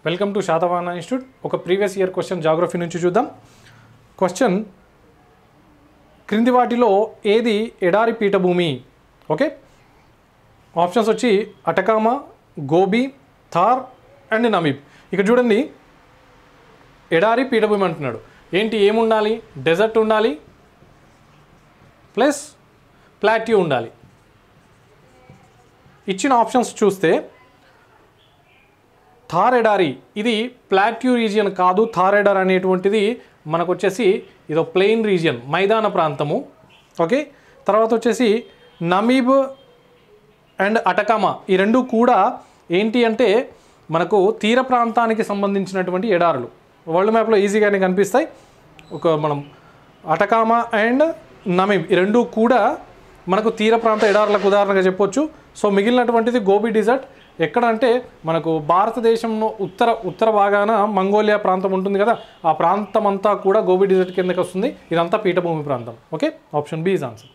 Welcome to Satavahana institute. ఒక previous year question geography నుంచి చూద్దాం. క్వశ్చన్, క్రింది వాటిలో ఏది ఎడారి పీఠభూమి? ఓకే, ఆప్షన్స్ వచ్చి Atacama, Gobi, Thar and Namib. ఇక్కడ చూడండి, ఎడారి పీఠభూమి అంటున్నాడు. ఏంటి, ఏముండాలి? డెజర్ట్ ఉండాలి ప్లస్ ప్లాట్యూ ఉండాలి. ఇచ్చిన ఆప్షన్స్ చూస్తే థార్ ఎడారి ఇది ప్లాట్యూ రీజియన్ కాదు. థార్ ఎడారి అనేటువంటిది మనకు వచ్చేసి ఇదో ప్లెయిన్ రీజియన్, మైదాన ప్రాంతము. ఓకే, తర్వాత వచ్చేసి నమీబ్ అండ్ అటకామా ఈ రెండు కూడా ఏంటి అంటే మనకు తీర ప్రాంతానికి సంబంధించినటువంటి ఎడారులు. వరల్డ్ మ్యాప్లో ఈజీగానే కనిపిస్తాయి. మనం అటకామా అండ్ నమీబ్ ఈ రెండు కూడా మనకు తీర ప్రాంత ఎడారులకు ఉదాహరణగా చెప్పొచ్చు. సో మిగిలినటువంటిది గోబీ డిజర్ట్. ఎక్కడ అంటే మనకు భారతదేశంలో ఉత్తర భాగాన మంగోలియా ప్రాంతం ఉంటుంది కదా, ఆ ప్రాంతం అంతా కూడా గోబీ డిజర్ట్ కిందకి వస్తుంది. ఇదంతా పీఠభూమి ప్రాంతం. Okay, option B is answer.